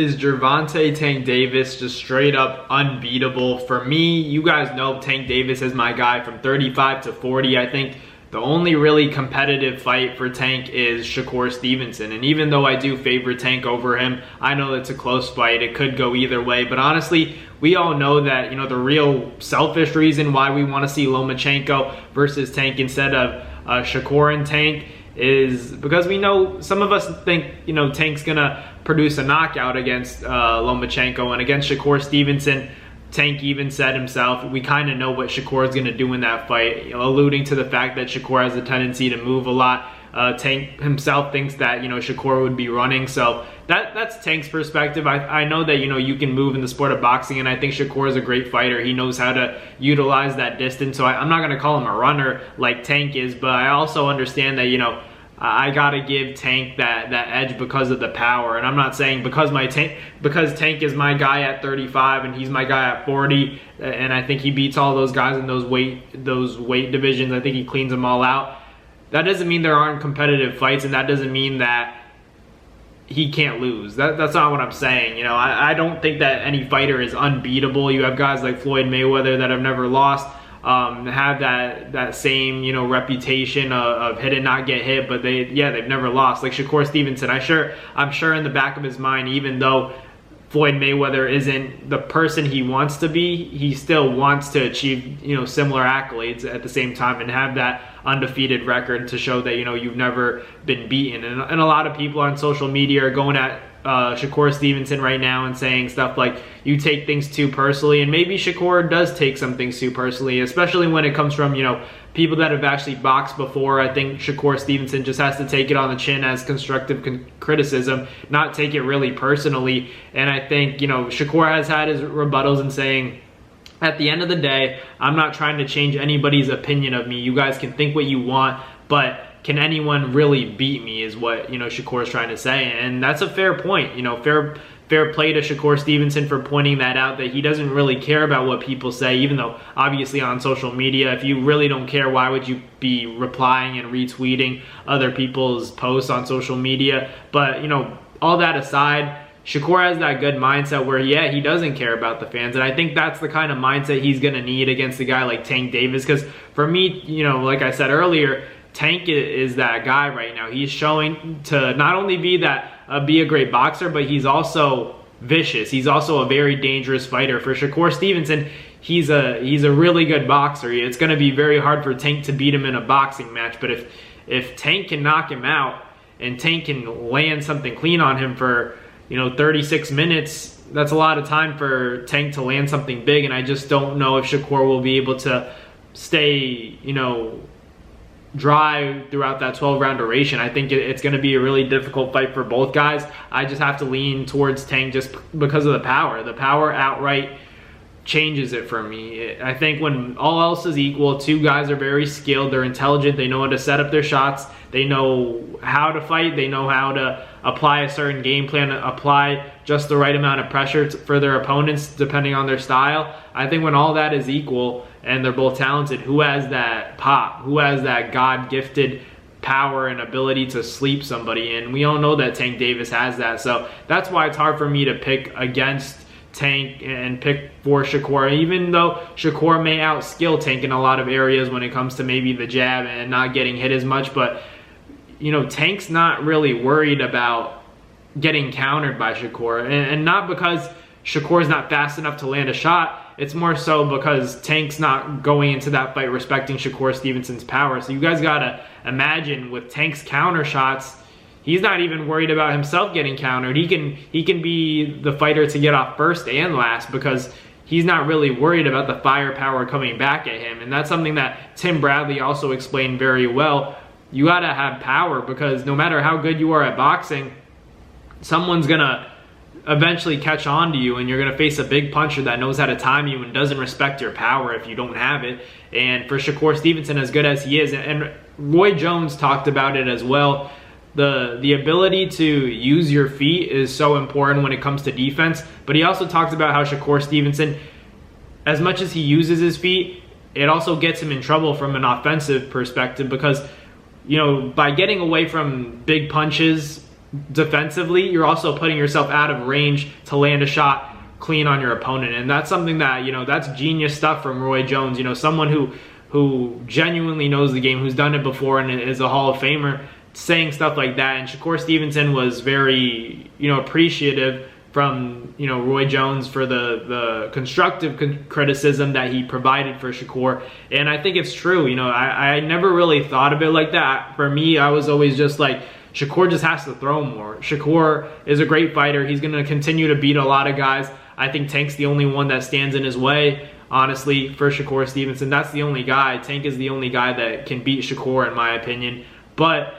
is Gervonta Tank Davis, just straight up unbeatable. For me, you guys know Tank Davis is my guy from 35 to 40. I think the only really competitive fight for Tank is Shakur Stevenson. And even though I do favor Tank over him, I know it's a close fight. It could go either way. But honestly, we all know that, you know, the real selfish reason why we want to see Lomachenko versus Tank instead of Shakur and Tank is because we know some of us think, you know, Tank's gonna produce a knockout against Lomachenko, and against Shakur Stevenson, Tank even said himself, we kind of know what Shakur is going to do in that fight, you know, alluding to the fact that Shakur has a tendency to move a lot. Tank himself thinks that, you know, Shakur would be running, so that's Tank's perspective. I know that, you know, you can move in the sport of boxing, and I think Shakur is a great fighter. He knows how to utilize that distance, so I'm not going to call him a runner like Tank is, but I also understand that, you know, I gotta give Tank that edge because of the power. And I'm not saying because Tank is my guy at 35 and he's my guy at 40, and I think he beats all those guys in those weight divisions. I think he cleans them all out. That doesn't mean there aren't competitive fights, and that doesn't mean that he can't lose. That's not what I'm saying. You know, I don't think that any fighter is unbeatable. You have guys like Floyd Mayweather that have never lost. Have that same, you know, reputation of hit and not get hit, but they've never lost. Like Shakur Stevenson, I'm sure in the back of his mind, even though Floyd Mayweather isn't the person he wants to be, he still wants to achieve, you know, similar accolades at the same time and have that undefeated record to show that, you know, you've never been beaten. And a lot of people on social media are going at Shakur Stevenson right now and saying stuff like, you take things too personally, and maybe Shakur does take some things too personally, especially when it comes from, you know, people that have actually boxed before. I think Shakur Stevenson just has to take it on the chin as constructive criticism, not take it really personally. And I think, you know, Shakur has had his rebuttals in saying, at the end of the day, I'm not trying to change anybody's opinion of me. You guys can think what you want, but can anyone really beat me is what, you know, Shakur is trying to say. And that's a fair point. You know, fair play to Shakur Stevenson for pointing that out, that he doesn't really care about what people say, even though obviously on social media, if you really don't care, why would you be replying and retweeting other people's posts on social media? But, you know, all that aside, Shakur has that good mindset where, yeah, he doesn't care about the fans. And I think that's the kind of mindset he's going to need against a guy like Tank Davis. Because for me, you know, like I said earlier, Tank is that guy right now. He's showing to not only be a great boxer, but he's also vicious. He's also a very dangerous fighter. For Shakur Stevenson, he's a really good boxer. It's going to be very hard for Tank to beat him in a boxing match. But if Tank can knock him out and Tank can land something clean on him for, you know, 36 minutes, that's a lot of time for Tank to land something big. And I just don't know if Shakur will be able to stay, you know, dry throughout that 12-round duration. I think it's going to be a really difficult fight for both guys. I just have to lean towards Tank just because of the power. The power outright changes it for me. I think when all else is equal, two guys are very skilled, they're intelligent, they know how to set up their shots, they know how to fight, they know how to apply a certain game plan, apply just the right amount of pressure for their opponents depending on their style. I think when all that is equal and they're both talented, who has that pop, who has that God-gifted power and ability to sleep somebody? And we all know that Tank Davis has that. So that's why it's hard for me to pick against Tank and pick for Shakur, even though Shakur may outskill Tank in a lot of areas when it comes to maybe the jab and not getting hit as much. But, you know, Tank's not really worried about getting countered by Shakur, and not because Shakur's not fast enough to land a shot. It's more so because Tank's not going into that fight respecting Shakur Stevenson's power. So you guys gotta imagine, with Tank's counter shots, he's not even worried about himself getting countered. He can be the fighter to get off first and last because he's not really worried about the firepower coming back at him. And that's something that Tim Bradley also explained very well. You gotta have power, because no matter how good you are at boxing, someone's gonna eventually catch on to you, and you're gonna face a big puncher that knows how to time you and doesn't respect your power if you don't have it. And for Shakur Stevenson, as good as he is, and Roy Jones talked about it as well, the ability to use your feet is so important when it comes to defense. But he also talked about how Shakur Stevenson, as much as he uses his feet, it also gets him in trouble from an offensive perspective, because, you know, by getting away from big punches, defensively, you're also putting yourself out of range to land a shot clean on your opponent. And that's something that, that's genius stuff from Roy Jones, someone who genuinely knows the game, who's done it before and is a Hall of Famer, saying stuff like that. And Shakur Stevenson was very, appreciative from, Roy Jones for the constructive criticism that he provided for Shakur. And I think it's true. I never really thought of it like that. For me, I was always just like, Shakur just has to throw more. Shakur is a great fighter. He's going to continue to beat a lot of guys. I think Tank's the only one that stands in his way, honestly, for Shakur Stevenson. That's the only guy. Tank is the only guy that can beat Shakur, in my opinion. But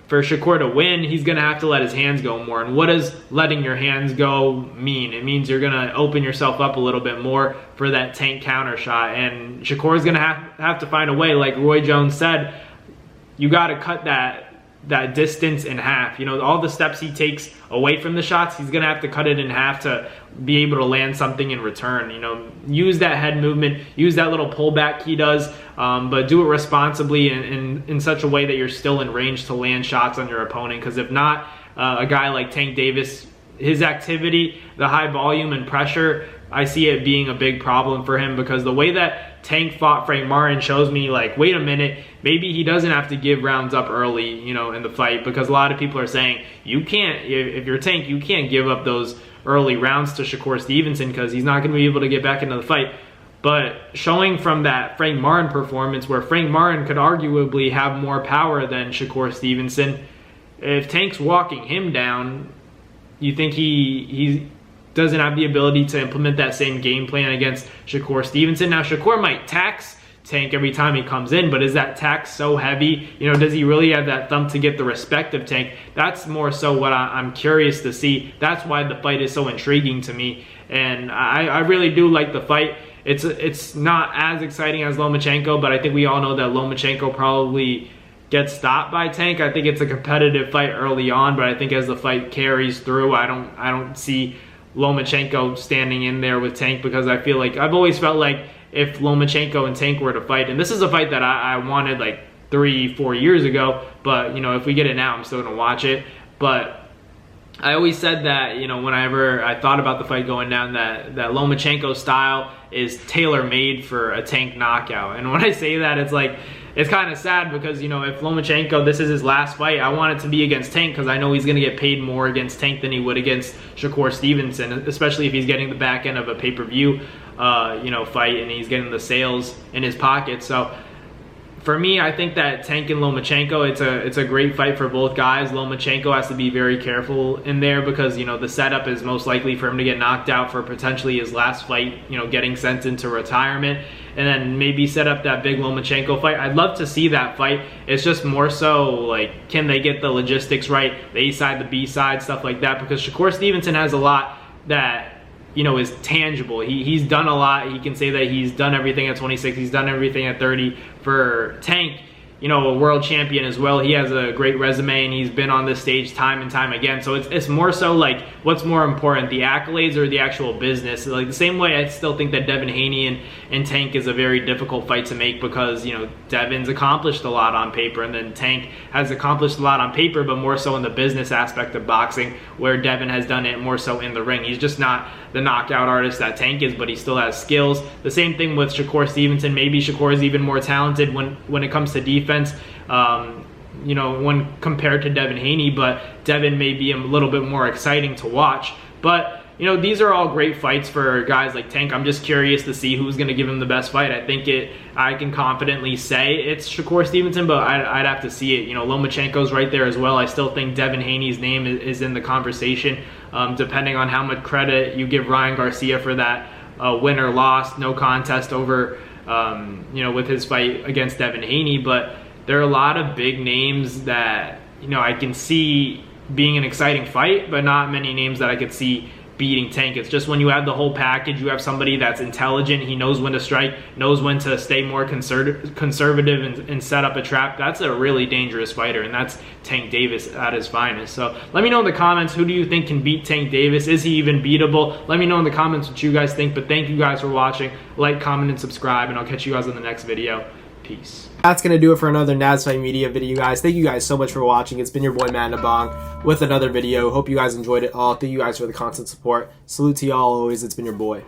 for Shakur to win, he's going to have to let his hands go more. And what does letting your hands go mean? It means you're going to open yourself up a little bit more for that Tank counter shot. And Shakur is going to have to find a way. Like Roy Jones said, you got to cut that distance in half. All the steps he takes away from the shots, he's going to have to cut it in half to be able to land something in return. Use that head movement, use that little pullback he does, but do it responsibly in such a way that you're still in range to land shots on your opponent. Because if not, a guy like Tank Davis, his activity, the high volume and pressure, I see it being a big problem for him, because the way that Tank fought Frank Martin shows me, like, wait a minute, maybe he doesn't have to give rounds up early, in the fight, because a lot of people are saying, you can't, if you're Tank, you can't give up those early rounds to Shakur Stevenson because he's not going to be able to get back into the fight. But showing from that Frank Martin performance, where Frank Martin could arguably have more power than Shakur Stevenson, if Tank's walking him down, you think he doesn't have the ability to implement that same game plan against Shakur Stevenson. Now, Shakur might tax Tank every time he comes in, but is that tax so heavy? Does he really have that thump to get the respect of Tank? That's more so what I'm curious to see. That's why the fight is so intriguing to me. And I really do like the fight. It's not as exciting as Lomachenko, but I think we all know that Lomachenko probably gets stopped by Tank. I think it's a competitive fight early on, but I think as the fight carries through, I don't see Lomachenko standing in there with Tank, because I feel like I've always felt like if Lomachenko and Tank were to fight, and this is a fight that I wanted like 3-4 years ago, but if we get it now, I'm still gonna watch it. But I always said that, whenever I thought about the fight going down, that Lomachenko style is tailor-made for a Tank knockout. And when I say that, it's kind of sad, because, if Lomachenko, this is his last fight, I want it to be against Tank, because I know he's going to get paid more against Tank than he would against Shakur Stevenson, especially if he's getting the back end of a pay-per-view, fight, and he's getting the sales in his pocket. So for me, I think that Tank and Lomachenko, it's a great fight for both guys. Lomachenko has to be very careful in there, because the setup is most likely for him to get knocked out for potentially his last fight, getting sent into retirement, and then maybe set up that big Lomachenko fight. I'd love to see that fight. It's just more so like, can they get the logistics right, the A side, the B side, stuff like that, because Shakur Stevenson has a lot that is tangible. He's done a lot. He can say that he's done everything at 26. He's done everything at 30. For Tank, a world champion as well. He has a great resume, and he's been on this stage time and time again. So it's more so like, what's more important, the accolades or the actual business? Like the same way I still think that Devin Haney and Tank is a very difficult fight to make, because Devin's accomplished a lot on paper, and then Tank has accomplished a lot on paper, but more so in the business aspect of boxing, where Devin has done it more so in the ring. He's just not the knockout artist that Tank is, but he still has skills. The same thing with Shakur Stevenson. Maybe Shakur is even more talented when it comes to defense, when compared to Devin Haney, but Devin may be a little bit more exciting to watch. But these are all great fights for guys like Tank. I'm just curious to see who's going to give him the best fight. I can confidently say it's Shakur Stevenson, but I'd have to see it. Lomachenko's right there as well. I still think Devin Haney's name is in the conversation, depending on how much credit you give Ryan Garcia for that win or loss, no contest over, with his fight against Devin Haney. But there are a lot of big names that, I can see being an exciting fight, but not many names that I could see beating Tank. It's just when you have the whole package, you have somebody that's intelligent, he knows when to strike, knows when to stay more conservative and set up a trap. That's a really dangerous fighter, and that's Tank Davis at his finest. So let me know in the comments, who do you think can beat Tank Davis? Is he even beatable? Let me know in the comments what you guys think, but thank you guys for watching. Like, comment, and subscribe, and I'll catch you guys in the next video. Peace. That's going to do it for another NASFight Media video, guys. Thank you guys so much for watching. It's been your boy, Matt Nabong, with another video. Hope you guys enjoyed it all. Thank you guys for the constant support. Salute to y'all always. It's been your boy.